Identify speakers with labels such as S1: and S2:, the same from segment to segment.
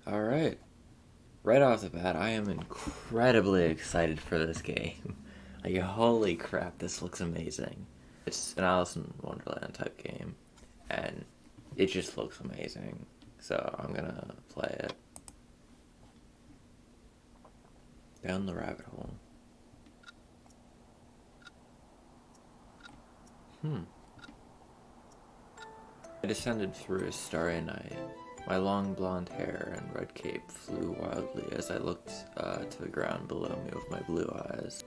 S1: Alright, right off the bat, I am incredibly excited for this game. Like, holy crap, this looks amazing. It's an Alice in Wonderland type game, and it just looks amazing. So I'm gonna play it. Down the rabbit hole. I descended through a starry night. My long blonde hair and red cape flew wildly as I looked to the ground below me with my blue eyes.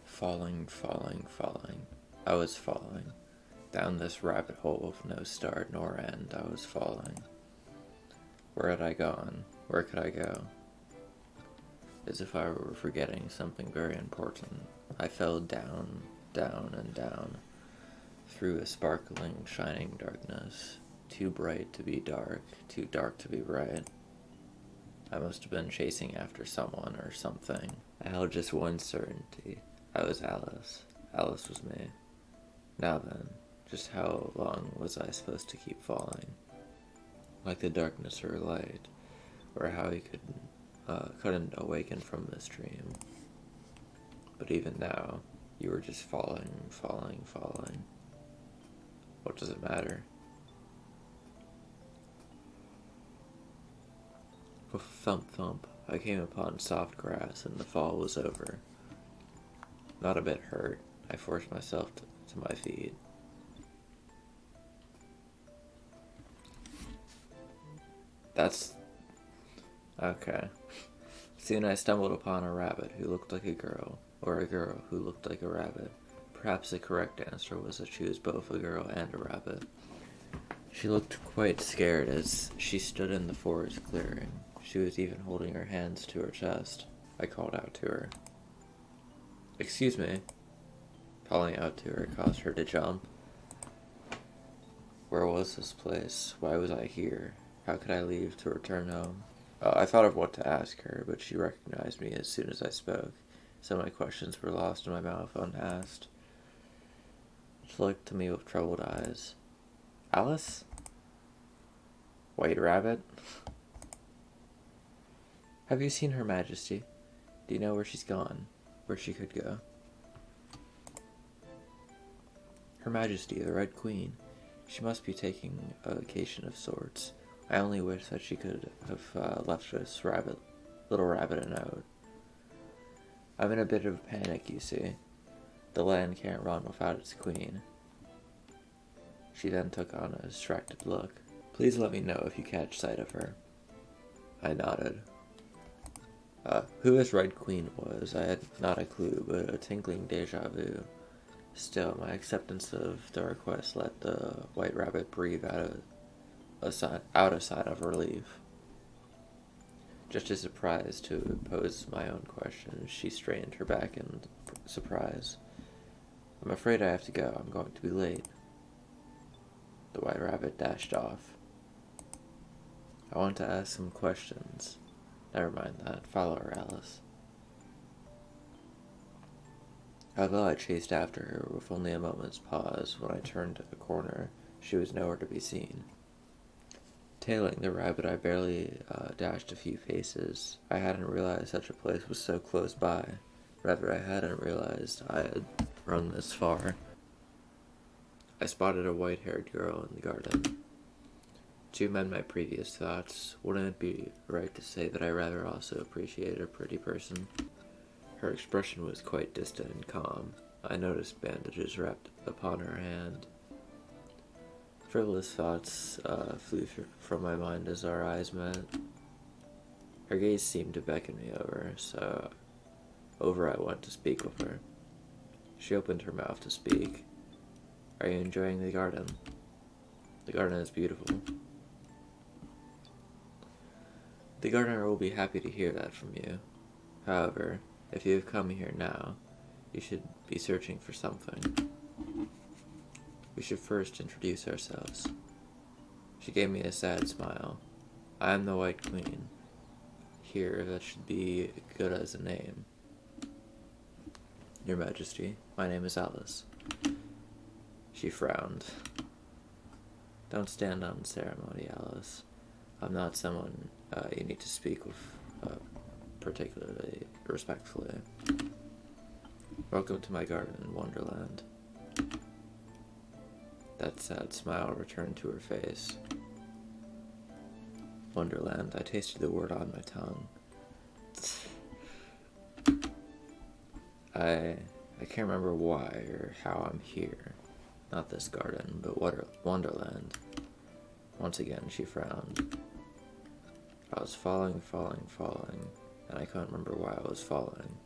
S1: Falling, falling, falling. I was falling. Down this rabbit hole with no start nor end, I was falling. Where had I gone? Where could I go? As if I were forgetting something very important, I fell down, down, and down, through a sparkling, shining darkness, too bright to be dark, too dark to be bright. I must have been chasing after someone or something. I held just one certainty. I was Alice. Alice was me. Now then, just how long was I supposed to keep falling? Like the darkness or light, or how he couldn't awaken from this dream. But even now, you were just falling, falling, falling. What does it matter? With a thump thump, I came upon soft grass and the fall was over. Not a bit hurt, I forced myself to my feet. That's... okay. Soon I stumbled upon a rabbit who looked like a girl, or a girl who looked like a rabbit. Perhaps the correct answer was that she was both a girl and a rabbit. She looked quite scared as she stood in the forest clearing. She was even holding her hands to her chest. I called out to her. "Excuse me." Calling out to her caused her to jump. Where was this place? Why was I here? How could I leave to return home? I thought of what to ask her, but she recognized me as soon as I spoke, so my questions were lost in my mouth unasked. She looked to me with troubled eyes. "Alice? White Rabbit? Have you seen Her Majesty? Do you know where she's gone? Where she could go?" "Her Majesty, the Red Queen. She must be taking a vacation of sorts. I only wish that she could have left this little rabbit a note. I'm in a bit of a panic, you see. The land can't run without its queen." She then took on a distracted look. "Please let me know if you catch sight of her." I nodded. Who this Red Queen was, I had not a clue, but a tinkling deja vu. Still, my acceptance of the request let the White Rabbit breathe out a sigh of relief. Just as surprised to pose my own question, she straightened her back in surprise. "I'm afraid I have to go. I'm going to be late." The White Rabbit dashed off. "I want to ask some questions." "Never mind that. Follow her, Alice." Although I chased after her with only a moment's pause, when I turned a corner, she was nowhere to be seen. Tailing the rabbit, I barely dashed a few paces. I hadn't realized such a place was so close by. Rather, I hadn't realized I had run this far. I spotted a white-haired girl in the garden. To amend my previous thoughts, wouldn't it be right to say that I rather also appreciated a pretty person? Her expression was quite distant and calm. I noticed bandages wrapped upon her hand. Frivolous thoughts flew from my mind as our eyes met. Her gaze seemed to beckon me over, so over I went to speak with her. She opened her mouth to speak. "Are you enjoying the garden?" "The garden is beautiful." "The gardener will be happy to hear that from you. However, if you have come here now, you should be searching for something. We should first introduce ourselves." She gave me a sad smile. "I am the White Queen. Here, that should be good as a name." "Your Majesty, my name is Alice." She frowned. "Don't stand on ceremony, Alice. I'm not someone you need to speak with particularly respectfully. Welcome to my garden in Wonderland. That sad smile returned to her face. Wonderland, I tasted the word on my tongue. I can't remember why or how I'm here. Not this garden, but Wonderland. Once again, she frowned. I was falling, and I couldn't remember why I was falling.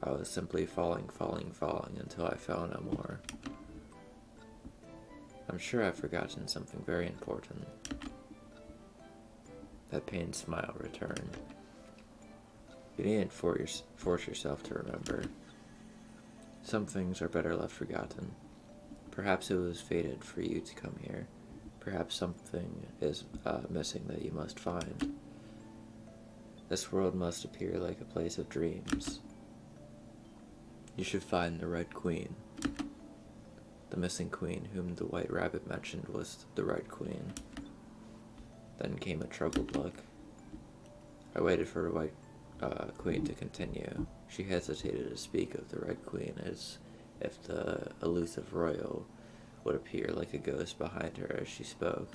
S1: I was simply falling until I fell no more. I'm sure I've forgotten something very important. That pained smile returned. You needn't force yourself to remember. Some things are better left forgotten. Perhaps it was fated for you to come here. Perhaps something is missing that you must find. This world must appear like a place of dreams. You should find the Red Queen. The missing queen whom the White Rabbit mentioned was the Red Queen. Then came a troubled look. I waited for the White Queen to continue. She hesitated to speak of the Red Queen as if the elusive royal would appear like a ghost behind her as she spoke.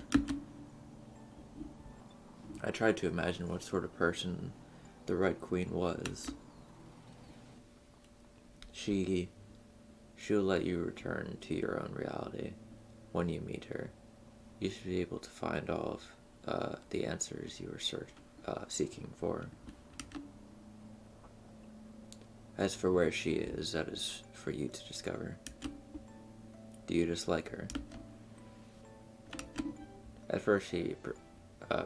S1: I tried to imagine what sort of person the Red Queen was. She'll let you return to your own reality when you meet her. You should be able to find all of the answers you are seeking for. As for where she is, that is for you to discover. Do you dislike her? At first she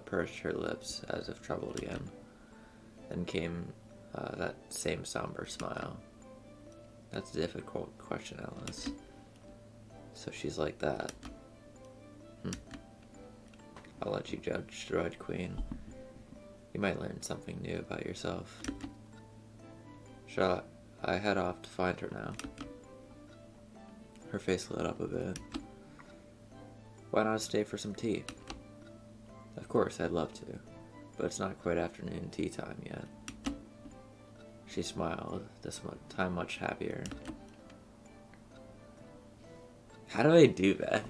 S1: pursed her lips as if troubled again. Then came that same somber smile. That's a difficult question, Alice. So she's like that. I'll let you judge the Red Queen. You might learn something new about yourself. Shall I head off to find her now? Her face lit up a bit. Why not stay for some tea? Of course, I'd love to, but it's not quite afternoon tea time yet. She smiled, this time much happier. How do I do that?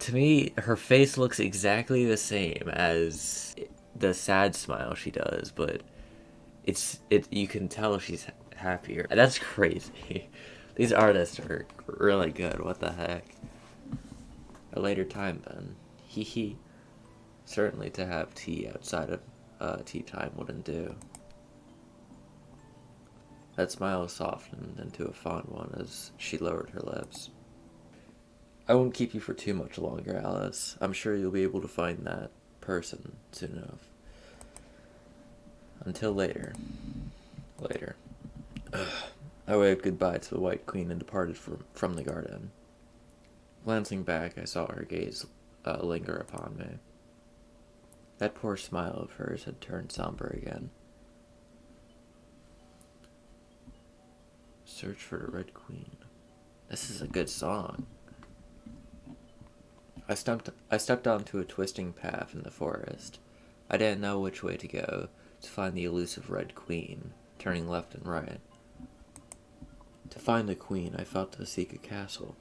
S1: To me, her face looks exactly the same as the sad smile she does, but you can tell she's happier. That's crazy. These artists are really good. What the heck? A later time then. Hee hee. Certainly to have tea outside of tea time wouldn't do. That smile softened into a fond one as she lowered her lips. I won't keep you for too much longer, Alice. I'm sure you'll be able to find that person soon enough. Until later. Later. I waved goodbye to the White Queen and departed from the garden. Glancing back, I saw her gaze linger upon me. That poor smile of hers had turned somber again. Search for the Red Queen. This is a good song. I stepped onto a twisting path in the forest. I didn't know which way to go to find the elusive Red Queen, turning left and right. To find the Queen, I felt to seek a castle.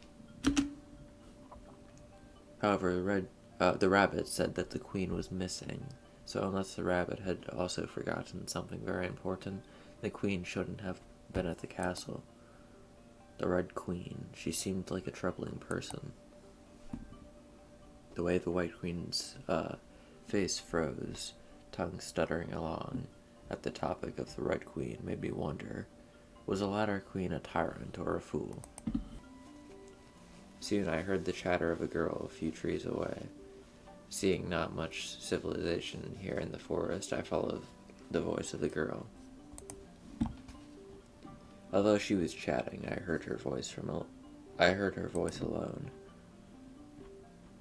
S1: However, the rabbit said that the Queen was missing, so unless the rabbit had also forgotten something very important, the Queen shouldn't have been at the castle. The Red Queen, she seemed like a troubling person. The way the White Queen's face froze, tongue stuttering along, at the topic of the Red Queen made me wonder, was the latter queen a tyrant or a fool? Soon I heard the chatter of a girl a few trees away. Seeing not much civilization here in the forest, I followed the voice of the girl. Although she was chatting, I heard her voice alone.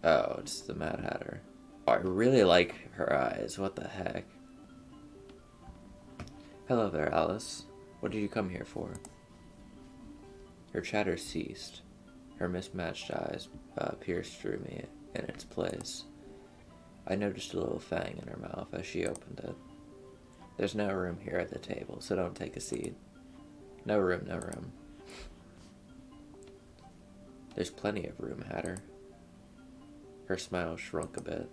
S1: Oh, it's the Mad Hatter. Oh, I really like her eyes. What the heck? Hello there, Alice. What did you come here for? Her chatter ceased. Her mismatched eyes pierced through me in its place. I noticed a little fang in her mouth as she opened it. There's no room here at the table, so don't take a seat. No room, no room. There's plenty of room, Hatter. Her smile shrunk a bit.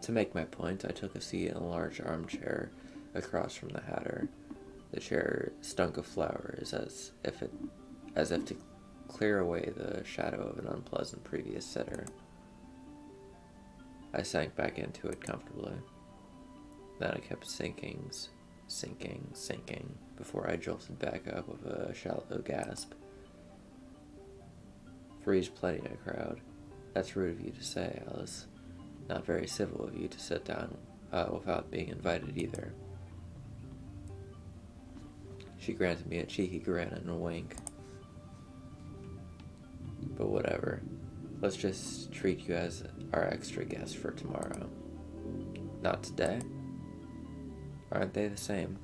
S1: To make my point, I took a seat in a large armchair across from the Hatter. The chair stunk of flowers as if to clear away the shadow of an unpleasant previous sitter. I sank back into it comfortably. Then I kept sinking, before I jolted back up with a shallow gasp. Three's plenty in a crowd. That's rude of you to say, Alice. Not very civil of you to sit down without being invited either. She granted me a cheeky grin and a wink. But whatever. Let's just treat you as our extra guest for tomorrow. Not today? Aren't they the same?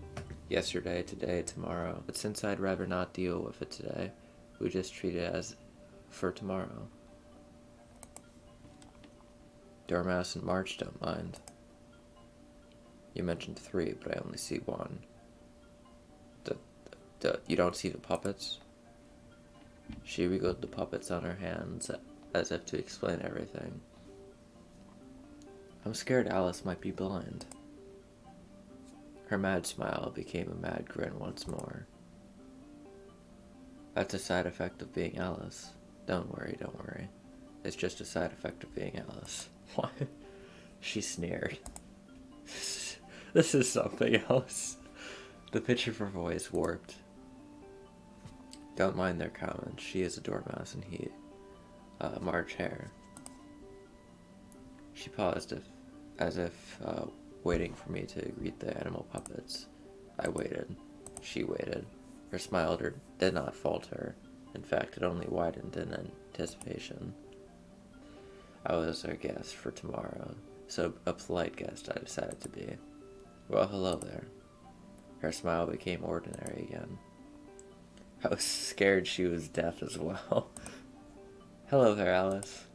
S1: Yesterday, today, tomorrow. But since I'd rather not deal with it today, we just treat it as for tomorrow. Dormouse and March don't mind. You mentioned 3, but I only see 1. You don't see the puppets? She wiggled the puppets on her hands as if to explain everything. I'm scared Alice might be blind. Her mad smile became a mad grin once more. That's a side effect of being Alice. Don't worry. It's just a side effect of being Alice. What? She sneered. This is something else. The pitch of her voice warped. Don't mind their comments. She is a dormouse and he, March Hare. She paused as if waiting for me to greet the animal puppets. I waited. She waited. Her smile did not falter. In fact, it only widened in anticipation. I was her guest for tomorrow, so a polite guest I decided to be. Well, hello there. Her smile became ordinary again. I was scared she was deaf as well. Hello there, Alice.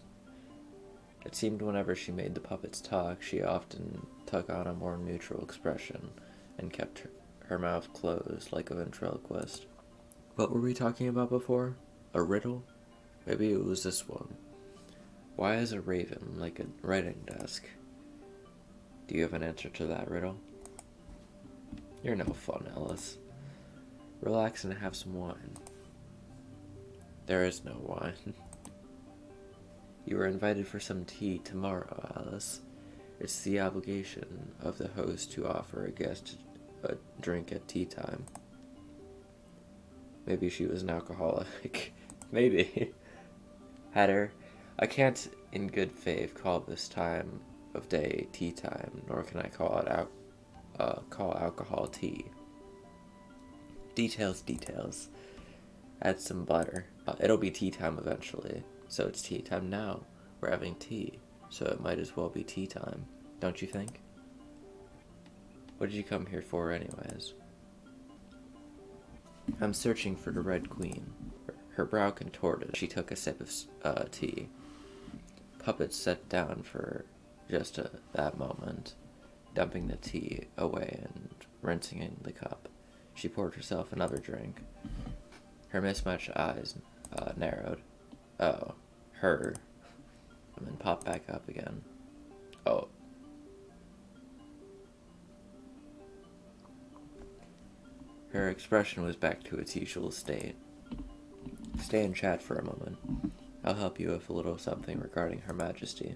S1: It seemed whenever she made the puppets talk, she often took on a more neutral expression and kept her mouth closed like a ventriloquist. What were we talking about before? A riddle? Maybe it was this one. Why is a raven like a writing desk? Do you have an answer to that riddle? You're no fun, Alice. Relax and have some wine. There is no wine. You were invited for some tea tomorrow, Alice. It's the obligation of the host to offer a guest a drink at tea time. Maybe she was an alcoholic. Maybe. Hatter, I can't in good faith call this time of day tea time, nor can I call alcohol tea. Details. Add some butter. It'll be tea time eventually, so it's tea time now. We're having tea, so it might as well be tea time, don't you think? What did you come here for anyways? I'm searching for the Red Queen. Her brow contorted. She took a sip of tea. Puppets sat down for just that moment, dumping the tea away and rinsing in the cup. She poured herself another drink. Her mismatched eyes narrowed. Oh, her. And then popped back up again. Oh. Her expression was back to its usual state. Stay and chat for a moment. I'll help you with a little something regarding Her Majesty.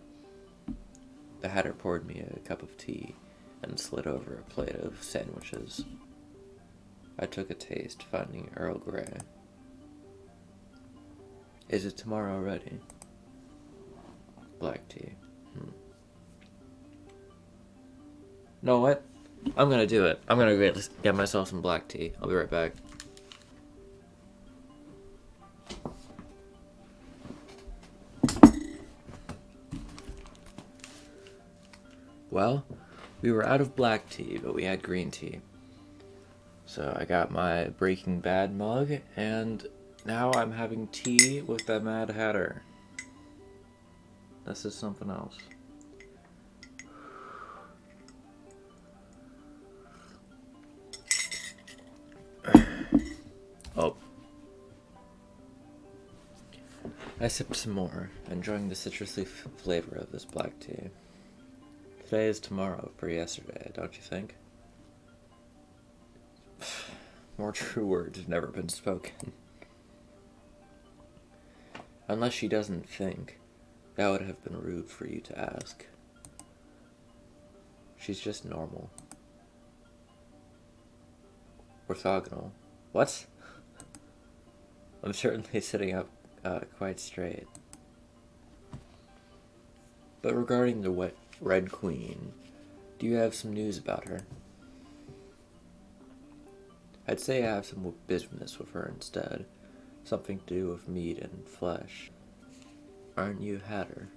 S1: The Hatter poured me a cup of tea and slid over a plate of sandwiches. I took a taste, finding Earl Grey. Is it tomorrow already? Black tea. Know what? I'm gonna do it. I'm gonna get myself some black tea. I'll be right back. Well, we were out of black tea, but we had green tea. So I got my Breaking Bad mug, and now I'm having tea with the Mad Hatter. This is something else. Oh. I sipped some more, enjoying the citrusy flavor of this black tea. Today is tomorrow for yesterday, don't you think? More true words have never been spoken. Unless she doesn't think, that would have been rude for you to ask. She's just normal. Orthogonal. What? I'm certainly sitting up quite straight. But regarding the Red Queen, do you have some news about her? I'd say I have some business with her instead. Something to do with meat and flesh. Aren't you Hatter?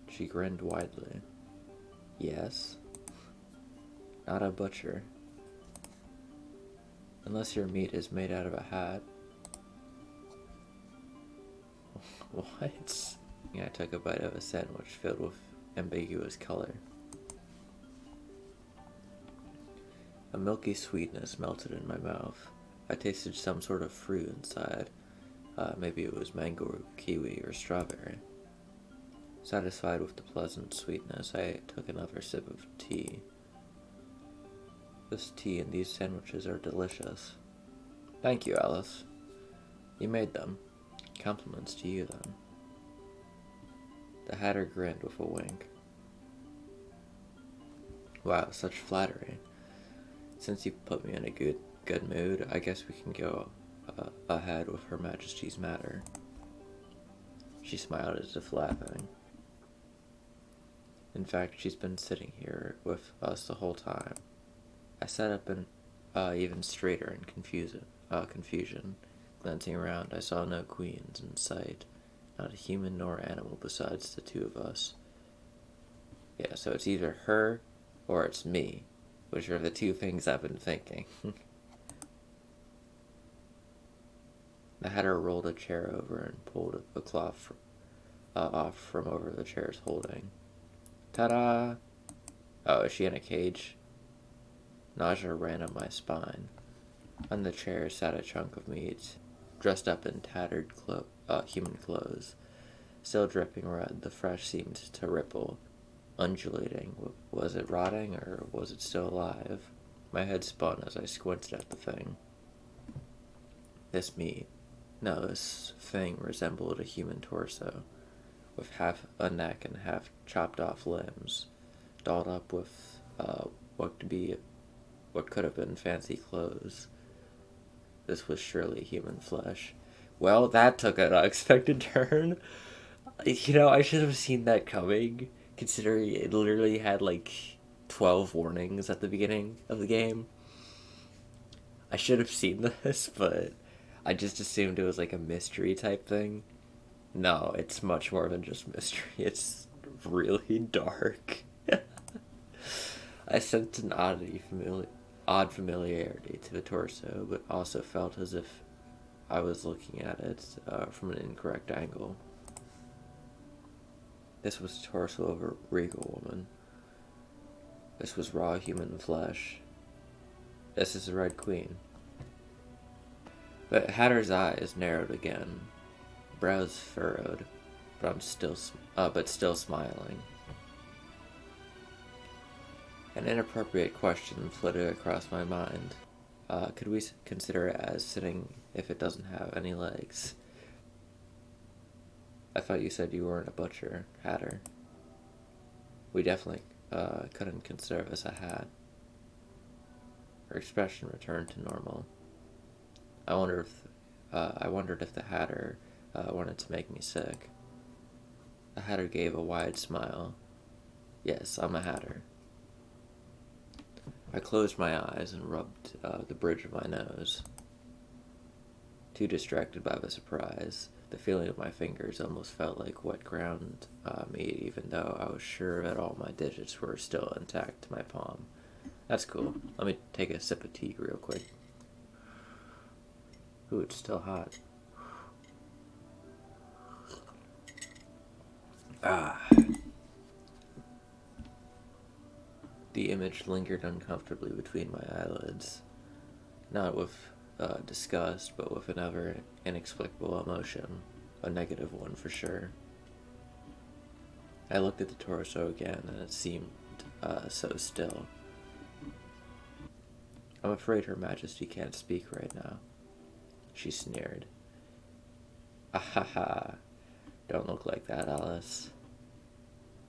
S1: She grinned widely. Yes. Not a butcher. Unless your meat is made out of a hat. What? I took a bite of a sandwich filled with ambiguous color. A milky sweetness melted in my mouth. I tasted some sort of fruit inside. Maybe it was mango, kiwi, or strawberry. Satisfied with the pleasant sweetness, I took another sip of tea. This tea and these sandwiches are delicious. Thank you, Alice. You made them. Compliments to you, then. The Hatter grinned with a wink. Wow, such flattery. Since you've put me in a good mood, I guess we can go ahead with Her Majesty's matter. She smiled as if laughing. In fact, she's been sitting here with us the whole time. I sat up in even straighter in confusion. Glancing around, I saw no queens in sight, not a human nor animal besides the two of us. Yeah, so it's either her or it's me, which are the two things I've been thinking. The Hatter rolled a chair over and pulled a cloth off from over the chair's holding. Ta-da! Oh, is she in a cage? Nausea ran up my spine. On the chair sat a chunk of meat, dressed up in tattered human clothes. Still dripping red, the flesh seemed to ripple, undulating. Was it rotting, or was it still alive? My head spun as I squinted at the thing. This thing resembled a human torso, with half a neck and half chopped off limbs, dolled up with what could have been fancy clothes. This was surely human flesh. Well, that took an unexpected turn. You know, I should have seen that coming, considering it literally had like 12 warnings at the beginning of the game. I should have seen this, but I just assumed it was like a mystery type thing. No, it's much more than just mystery. It's really dark. I sensed an odd familiarity to the torso, but also felt as if I was looking at it from an incorrect angle. This was the torso of a regal woman. This was raw human flesh. This is the Red Queen. But Hatter's eyes narrowed again, brows furrowed, but still smiling. An inappropriate question flitted across my mind. Could we consider it as sitting if it doesn't have any legs? I thought you said you weren't a butcher, Hatter. We definitely couldn't consider this a hat. Her expression returned to normal. I wondered if the Hatter wanted to make me sick. The Hatter gave a wide smile. Yes, I'm a Hatter. I closed my eyes and rubbed the bridge of my nose. Too distracted by the surprise, the feeling of my fingers almost felt like wet ground meat, even though I was sure that all my digits were still intact to my palm. That's cool. Let me take a sip of tea real quick. Ooh, it's still hot. Ah. The image lingered uncomfortably between my eyelids, not with disgust, but with another inexplicable emotion, a negative one for sure. I looked at the torso again, and it seemed so still. I'm afraid Her Majesty can't speak right now. She sneered. Ahaha, don't look like that, Alice.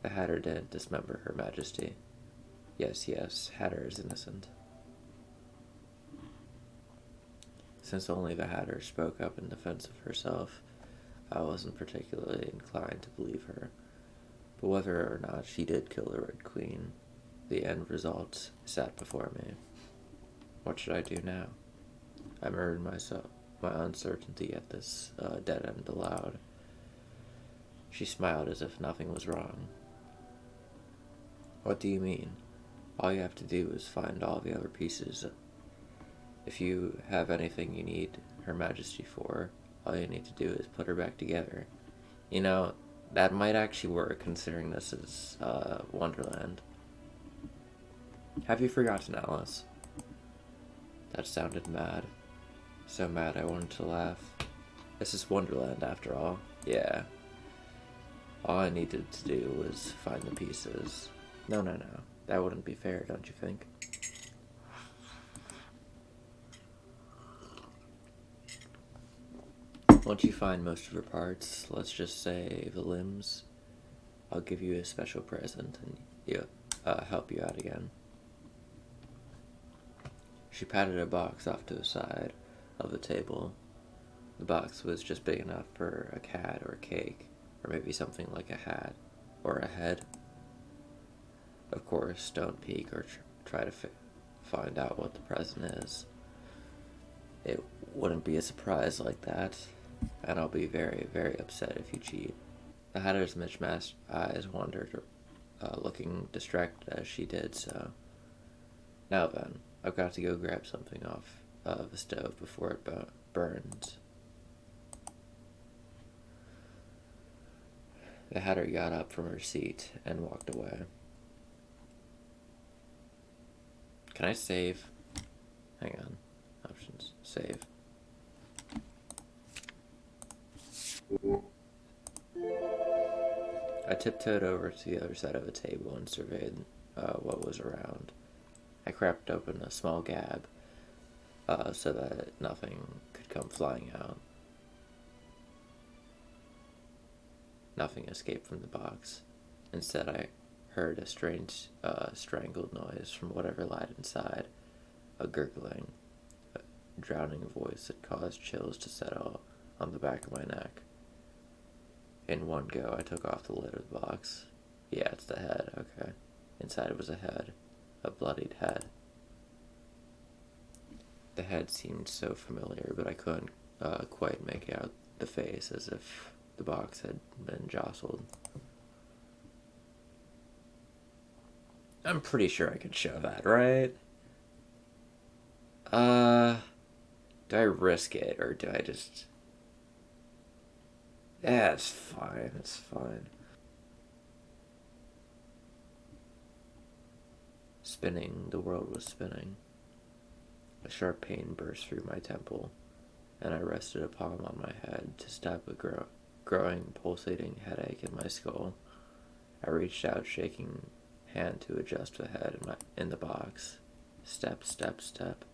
S1: The Hatter didn't dismember Her Majesty. Yes, yes, Hatter is innocent. Since only the Hatter spoke up in defense of herself, I wasn't particularly inclined to believe her. But whether or not she did kill the Red Queen, the end result sat before me. What should I do now? I murmured my uncertainty at this dead end aloud. She smiled as if nothing was wrong. What do you mean? All you have to do is find all the other pieces. If you have anything you need Her Majesty for, all you need to do is put her back together. You know, that might actually work, considering this is Wonderland. Have you forgotten, Alice? That sounded mad. So mad I wanted to laugh. This is Wonderland, after all. Yeah. All I needed to do was find the pieces. No. That wouldn't be fair, don't you think? Once you find most of her parts, let's just say the limbs, I'll give you a special present and help you out again. She patted a box off to the side of the table. The box was just big enough for a cat or a cake, or maybe something like a hat or a head. Of course, don't peek or try to find out what the present is. It wouldn't be a surprise like that, and I'll be very, very upset if you cheat. The Hatter's mismatched eyes wandered, looking distracted as she did so. Now then, I've got to go grab something off the stove before it burns. The Hatter got up from her seat and walked away. Can I save? Hang on. Options. Save. I tiptoed over to the other side of the table and surveyed what was around. I cracked open a small gap so that nothing could come flying out. Nothing escaped from the box. Instead, I heard a strange, strangled noise from whatever lied inside, a gurgling, a drowning voice that caused chills to settle on the back of my neck. In one go, I took off the lid of the box. Yeah, it's the head, okay. Inside it was a head, a bloodied head. The head seemed so familiar, but I couldn't quite make out the face, as if the box had been jostled. I'm pretty sure I could show that, right? Do I risk it, or do I just... Yeah, it's fine, it's fine. Spinning, the world was spinning. A sharp pain burst through my temple, and I rested a palm on my head to stop a growing, pulsating headache in my skull. I reached out, shaking hand to adjust the head in the box. Step, step, step.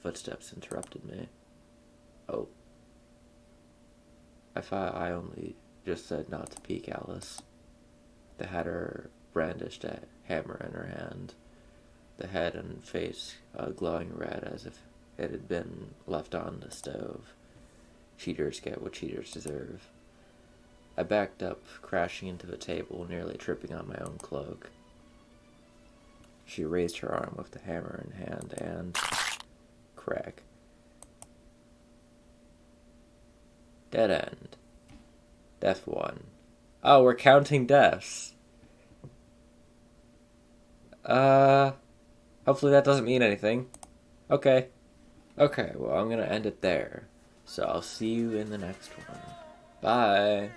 S1: Footsteps interrupted me. Oh. I thought I only just said not to peek, Alice. The Hatter brandished a hammer in her hand, the head and face glowing red as if it had been left on the stove. Cheaters get what cheaters deserve. I backed up, crashing into the table, nearly tripping on my own cloak. She raised her arm with the hammer in hand and... crack. Dead end. Death 1. Oh, we're counting deaths. Hopefully that doesn't mean anything. Okay. Okay, well, I'm gonna end it there. So I'll see you in the next one. Bye.